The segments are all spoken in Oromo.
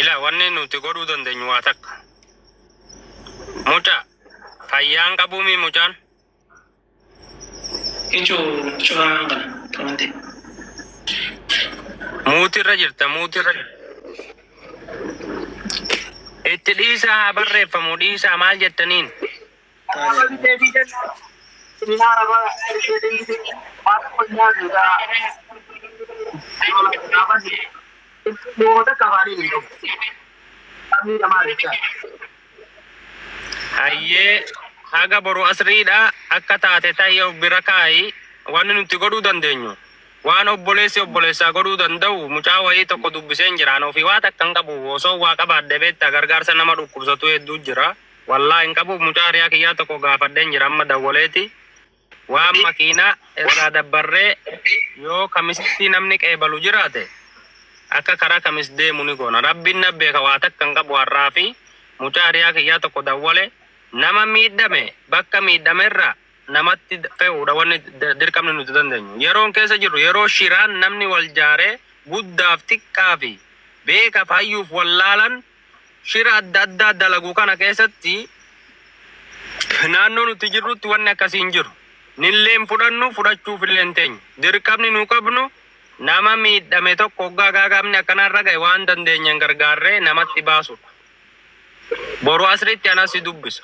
ila wanne nuti godhuu dandeenyu waa takka. Mucaa fayyaan qabumi mucaan. Kichuu cufaa kana qabante. Muutirra jirta muutirra. Itti dhiisaa barreeffamu dhiisaa maal jettaniin? Hayyee haga boru asriidha akka taate ta'ee of bira kaayi wanni nuti godhuu dandeenyu. Waan obboleessaa godhuu danda'u mucaa wayii tokko dubbiseen jiraan ofii waa takka hin qabu osoo waa qabaadde beektaa gargaarsa nama dhukkubsatu hedduu jira. Wallaa hin qabu mucaa hiriyaa kiyyaa tokko gaafadheen jira amma dawwaleeti. Waan makiinaa irraa dabbarree yoo kamisitti namni qeebalu jiraate akka karaa kamis deemu ni goona. Rabbiin na beeka waa takka hin qabu har'aa fi mucaa hiriyaa kiyyaa tokko dawwale nama miidhame bakka miidhamerra namatti fe'uudha wanni dirqamni nuti dandeenyu. Yeroon keessa jirru yeroo shiraan namni wal jaaree guddaaf xiqqaa fi beekaaf hayyuuf wallaalan shira adda addaa dalaguu kana keessatti naannoo nuti jirrutti wanni akkasii hin jiru. Nilleen fudhannu fudhachuuf illee hin teenyu. Dirqamni nu qabnu nama miidhame tokko hoggaa gaagaamni akkanarra ga'e waan dandeenyeen gargaarree namatti baasudha. Boru asriitti anas si dubbisa.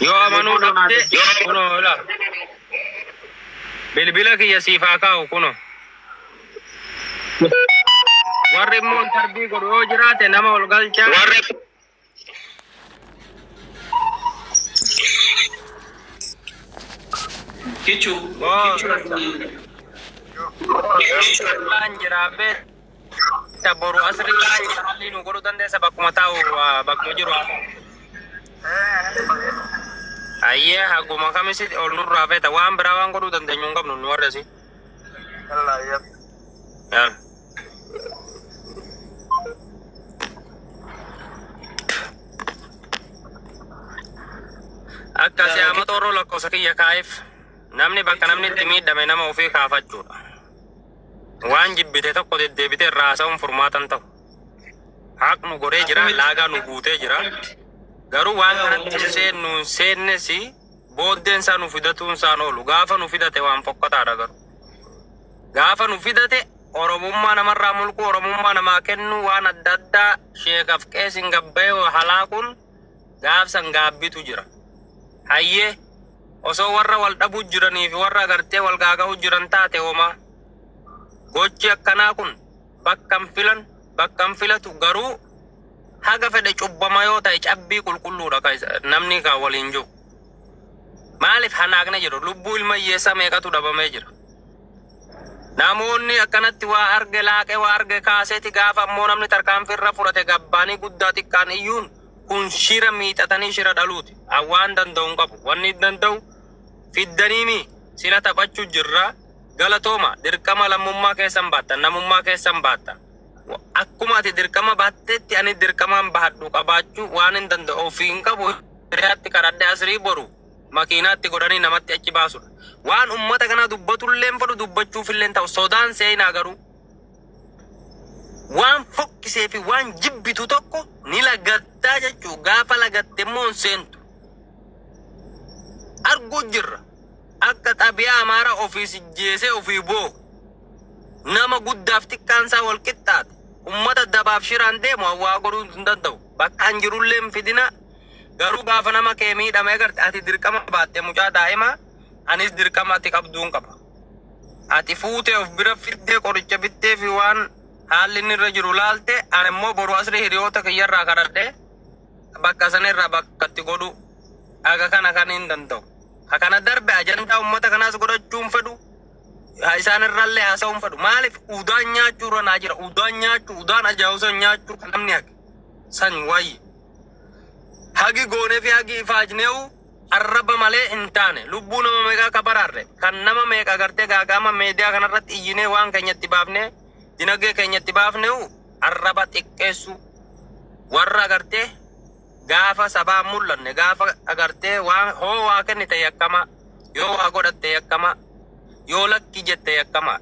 Yoo amanuu dhabde kunoo ila bilbila kiyya siifaa kaa'u kunoo. Warri immoo tarbii godhu yoo jiraate nama ol galchaa. Kichuu. Laan jiraabe taboru asri laan jiraalli nu godhuu dandeessa bakkuma taa'u bakkuma jiru. Ayyee haguma kamisi ol nurraa feeta waan biraa waan godhuu dandeenyu hin qabnu nu warra si. Akkasii amma xorroo lakkoofsa kiyya kaa'eef namni bakka namni itti miidhame nama ofii kaafachuudha. Waan jibbite tokko deddeebite irraa haasa'uun furmaatan ta'u. Haqnu godhee jira laagaa nu guutee jira. Garuu waan kanatti seennu seennesi booddeen isaa nu fidatuun isaan oolu. Gaafa nu fidate waan fokkataadha garuu. Gaafa nu fidate oromummaa namarraa mulqu oromummaa namaa kennu waan adda addaa sheekaf qeesin gabbee halaakuun gaafsan gaabbitu jira. Hayyee osoo warra wal dhabuu jiranii fi warra agartee wal gaaga'uu jiran taate homaa gochi akkanaa kun bakka hin filatu garuu haga fedhe cubbama yoo ta'e cabbii qulqulluudha namni kan waliin jiru. Maaliif hanaaqne jiru lubbuu ilma hiyyeessaa meeqatu dhabamee jira. Namoonni akkanatti waa arge laaqee waa arge kaaseeti gaafa ammoo namni tarkaanfii irra fudhate gabbaanii guddaa xiqqaan iyyuun kun shira miixatanii shira dhaluuti. Waan danda'u hin qabu. Wanni danda'u fiddaniimi sila taphachuu jirra galatooma dirqama lammummaa keessan baatta namummaa keessan baatta. Akkuma ati dirqama baattetti ani dirqamaan bahadhu qabaachuu waan hin danda'u ofii hin qabu. Hiriyaatti kadhadhee asrii boru makiinaatti godhanii namatti achi baasudha. Waan ummata kana dubbatullee fedhu dubbachuufillee ta'u sodaan seenaa garuu waan fokkisee fi waan jibbitu tokko ni lagattaa jechuu gaafa lagatte immoo seentu. Arguu jirra akka xabiyaa amaara ofii sijjeesee ofii boo nama guddaaf xiqqaansaa wal qixxaate ummata dabaaf shiraan deemu waa godhuu hin danda'u. Bakka hin jirullee hin fidina garuu gaafa nama kee miidhame agarte ati dirqama baatte mucaa daa'imaa anis dirqama ati qabduun qaba. Ati fuutee of bira fiddee qoricha bittee fi waan haalli inni irra jiru laalte ani immoo boru asrii hiriyoota kiyyarraa kadhadhee bakka sanirraa bakkatti godhu aga kana kan hin danda'u. Hakana darbe ajandaa ummata kanaas godhachuun fedhu isaan irrallee haasa'uun fedhu. Maaliif udaan nyaachuu irra naa jira udaan nyaachuu udaan ajaa'usan nyaachuu kan namni haqe san wayyi. Hagi goonee fi hagi ifaajneewu arraba malee hin taane lubbuu nama meeqaa kabaraarre kan nama meeqa agartee gaagama meediyaa kanarratti iyyinee waan keenyatti baafnee dinagdee keenyatti baafneewu arraba xiqqeessu warra agartee gaafa sabaa mul'anne gaafa agartee waan hoo waa kennite yakkama yoo waa godhatte yakkama yoo lakki jette akkama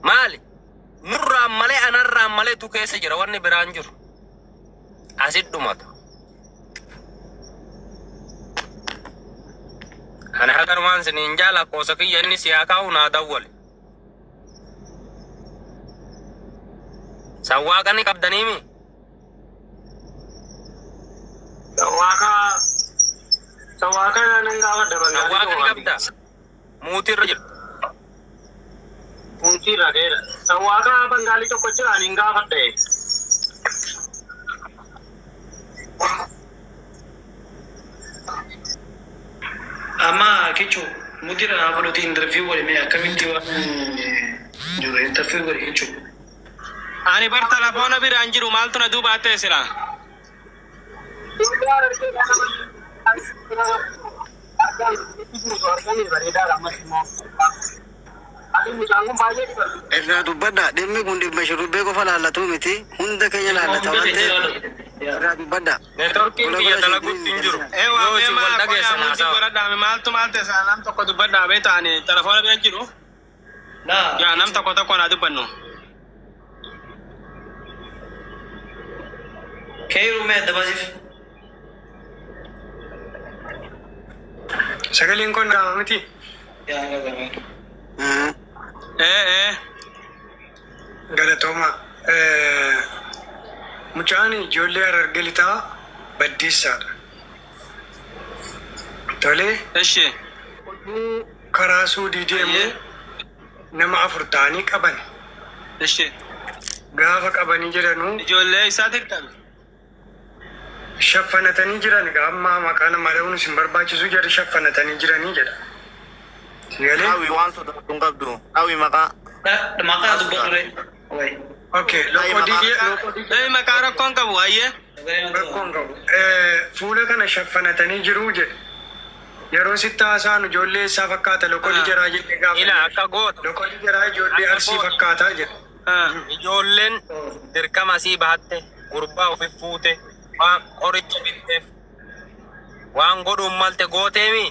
maali nurraa malee anarraa malee tu keessa jira wanni biraan jiru asit dhumata ana hagarumaan siniin jaala koosa kiyya inni siyaa kaa'u naa dawwale sawwaaqani qabdaniimi sawwaqa nan gaafa daban sawwaaqani qabda muutirra jira muutirra dheera sawwaqa bangaali tokko jira ani gaafa dhee amma kichu mudira avoluti interview wale me akamitti wa jure interview wale kichu ani bar telefona biraan jiru maaltu na duuba attee sira irraa dubbadha dhimmi kun dhimma shurrubbee qofa laallatu miti hunda keenya laallata waan ta'eef irraa dubbadha networkiin biyya dalaguutti hin jiru yoo si wal dhageessan haasawa maaltu nam tokko dubbadha beeta ani telefona biraan jiru yaa nam tokko naa dubbannu Kairu me dabasif. Sagaling kon na miti. Ya nga. Galatoma. Mucani ijoollee argalitaa baddisaadha. Tole. Eshi. Karaa suudii deemu nama 4 ta'anii qaban. Eshi. Gaafa qabanii jedhanu ijoollee isaatiif qabu. shaffanatanii jiran amma maqaan maleewwan isin barbaachisu jedhe shaffanatanii jiranii jedha. Awi waan sodaatuun qabdu. Awi maqaa dubbadure. Okay, lokodii maqaa rakkoon qabu waayee. Rakkoon qabu. Fuula kana shaffanatanii jiru jedhe. Yeroo sitti haasaan ijoollee isaa fakkaata lokodii jaraa jedhe gaafa. Ila akka goota. Lokodii jaraa ijoollee arsii fakkaataa jedhe. Ijoolleen dirqama asii baatte gurbaa ofi fuute. Waan qoricha bitteef waan godhuun malte gooteemi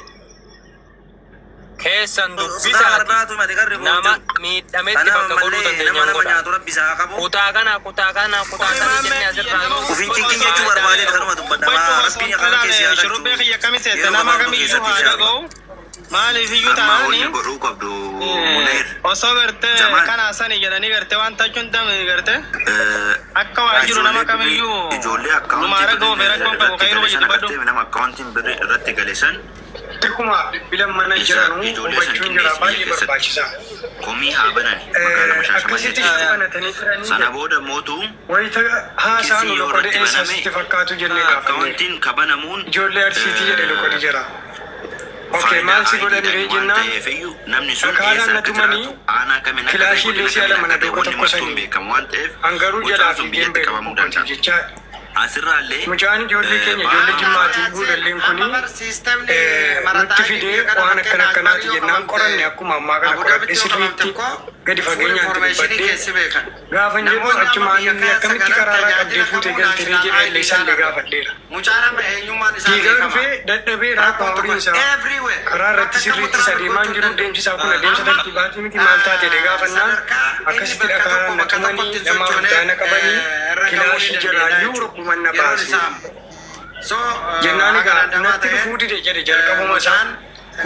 keessan dubbisaati nama miidhametti bakka godhuu dandeenyaan godha kutaa kana jennee asirraa Ufin cikin jechuu barbaade kanuma dubbadhamaa rabbiin akkana keessi yaadachuu shurrubbee kiyya kamiseette nama kamiyyuu haa dhaga'u maaliif iyyuu ta'anii godhuu qabdu Muneer osoo gartee kana sanii jedhanii gartee waan tachuun damee gartee akka waa jiru nama kamiyyuu ijoollee numaara ga'u rakkoon qabu kayyuu wajjin baddu nama akkaawuntiin birrii irratti galesan Tikuma bilan mana jiranu hubachuun jira baay'ee barbaachisaa. komii haa banani magaalaa akkasitti banatanii jiranii sana booda mootuu wayita haasaan lokodee eessasitti fakkaatu jennee gaafanne akkaawuntiin kabanamuun ijoollee arsiitii jedhe lokodii jira. Okay, maal si godhanii jennaan namni sun akaalaan keessa natumanii aanaa kamiin akka kilaashii illee si'a lama na beeku tokko sun sanii beekamu waan ta'eef hangaruu jalaa fi biyyatti deemee qabamuu boqotii danda'a. jechaa Asirraallee mucaan ijoollee keenya ijoollee jimmaatii guudalleen kuni nutti fidee waan akkanaati jennaan qoranne akkuma ammaa kana qoradhe sirriitti gadi fageenyaan dubbadhee gaafa jedhu achumaan inni akkamitti karaarraa qabdee fuutee galtee jedhe illee isallee gaafadheera. Diigaa dhufee dadhabee raakoo horiin isaa karaa irratti sirriitti adeemaan jiru deemsi isaa kun adeemsa tartiibaatii miti maal taatee gaafannaan akkasitti dhakaaraan naqamanii namaa guddaana qabanii kilaashii jiraayyuu rukkumanna baase. Jennaan egaa natti dhufuu dide jedhe jalqabuma isaan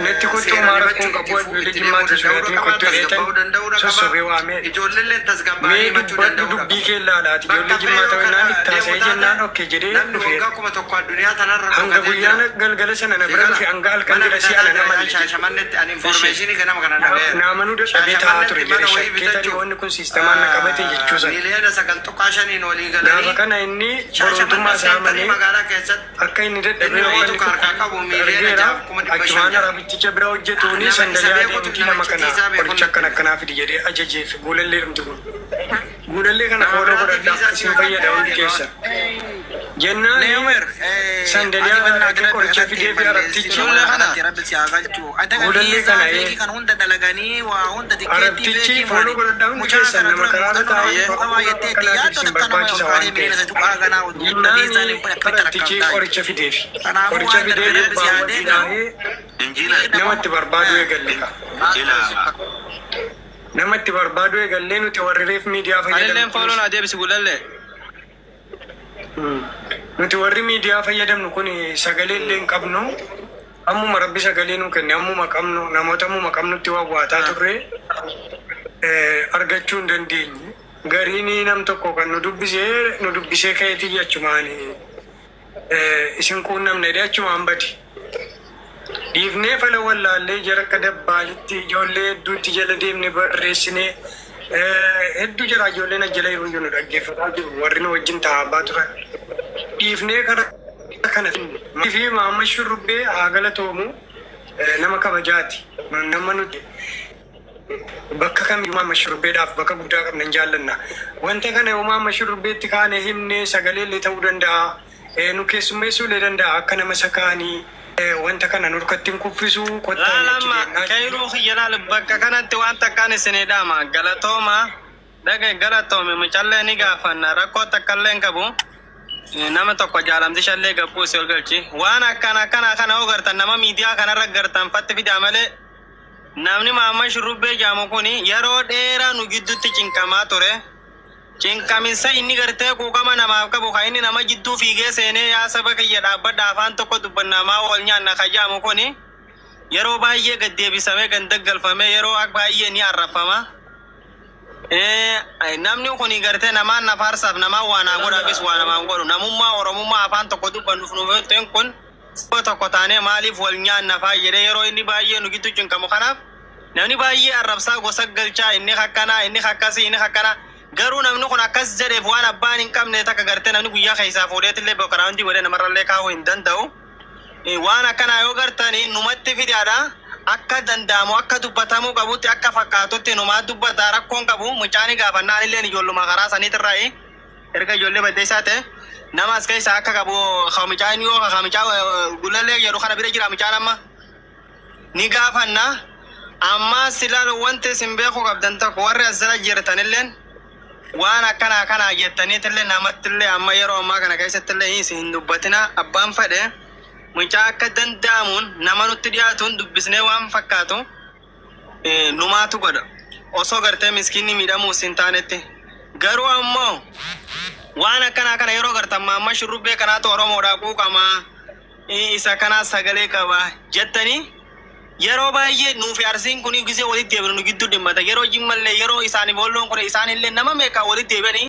natti kottuu maarakkoon qabu ijoollee jimmaatti sagatii kottuu dheetan sossobee waamee mee dubbadhu dubbii kee laalaati ijoollee jimmaa ta'unnaan itti haasa'ee jennaan okke jedhee dhufeera. Hanga guyyaan galgala sana na bira dhufe hanga halkan jira si ana nama naamanuu dadhabee taa'aa ture jedhe shakkee tarii wanni kun siistemaan na qabate jechuusan. Gaafa kana inni borootummaa isaa malee akka inni dadhabee wanni argeera achumaan arabicha bira hojjetuuni sandaliyaa deemtii nama kana qoricha akkanaa fidi jedhee ajajeef guulallee dhumti kun. Guulallee kana fooloo godhadhaa isin fayyada hundi keessa. jennaan Neemer sandaliyaa irratti qoricha fidee fi arabtichi godhallee kana kan hunda dalaganii waa hunda arabtichi fooloo godhadhaan keessan nama karaarra taa'ee arabtichi qoricha fideef namatti barbaadu eegalle namatti barbaadu eegallee nuti warri reef miidiyaa nuti warri miidiyaa fayyadamnu kun sagalee illee hin qabnu ammuma rabbi sagalee nu kenne ammuma qabnu namoota ammuma qabnutti wawwaataa turre argachuu hin dandeenye gariin nam tokko kan nu dubbisee ka'eeti jechumaani isin quunnamne jechumaan badi dhiifnee fala wallaallee jara akka dabbaalitti ijoollee hedduutti jala deemne barreessine hedduu jira ijoolleen ajjala yeroo nu dhaggeeffataa jiru warri nu wajjin taa'aa turan dhiifnee kana fi Maamad Shurrubbee haa galatoomu nama kabajaati nama nuti bakka kamiyyuu Maamad Shurrubbeedhaaf bakka guddaa qabna hin jaallanna wanta kana yoo Maamad Shurrubbeetti kaane himne sagalee illee ta'uu danda'a nu keessummeessuu illee danda'a akka nama sakaanii wanta kana nurkatti hin kuffisu lama kayruu khiyyalaal bakka kanatti wanta kan isinidhaama galatooma dhaga galatoome mucallee ni gaafanna rakkoo takkallee hin qabu nama tokko jaalamti shallee gabbuu si ol galchi waan akkana ogartan nama miidiyaa kanarra gartan fatti fidaa malee namni Maamad Shurrubbee jaamu kuni yeroo dheeraa nu gidduutti cinqamaa ture cinqaminsa inni gartee quuqama namaaf qabu kan inni nama jidduu fiigee seenee yaa saba kiyya dhaabbadha afaan tokko dubbannamaa wal nyaanna ka jaamu kuni yeroo baay'ee gaddeebisamee gandaggalfamee yeroo baay'ee ni arrafama namni kuni gartee namaan nafaarsaaf namaan waanaa godhaafis waa namaan godhu namummaa oromummaa afaan tokko dubbannuuf nuufteen kun tokko taanee maaliif wal nyaanna faa jedhee yeroo inni baay'ee nu gidduu cinqamu kanaaf namni baay'ee arrabsaa gosa galchaa inni hakkanaa inni hakkasii inni hakkanaa garuu namni kun akkas jedheef waan abbaan hin qabne takka gartee namni guyyaa keessaa fuudheetillee boqoraawwantii godhee namarrallee kaa'uu hin danda'u waan akkanaa yoo gartanii numatti fidaadha akka danda'amu akka dubbatamuu qabutti akka fakkaatutti numaa dubbataa rakkoon qabu mucaanii gaafannaan illee ijoolluma karaa saniitirraayi erga ijoollee baddeessaa ta'e nama as keessaa akka qabu mucaan yoo mucaa gulallee jedhu kana bira jira mucaan amma ni gaafanna amma silaalu wanti isin beeku qabdan tokko warri as jala jirtanilleen waan akkana jettaniitillee namattillee amma yeroo ammaa kana keessattillee isin hin dubbatina abbaan fedhe mucaa akka danda'amuun nama nutti dhiyaatuun dubbisnee waan fakkaatu numaatu godha osoo gartee miskiinni miidhamuus hin taanetti garuu ammoo waan akkana yeroo gartan Maamad Shurrubbee kanaatu Oromoodhaa quuqamaa isa kanaa sagalee qaba jettanii yeroo baay'ee nuufi arsiin kun gisee walitti deebiin nu gidduu dhimmata yeroo jimmallee yeroo isaanii boolloon kun isaanillee nama meeqaa walitti deebiin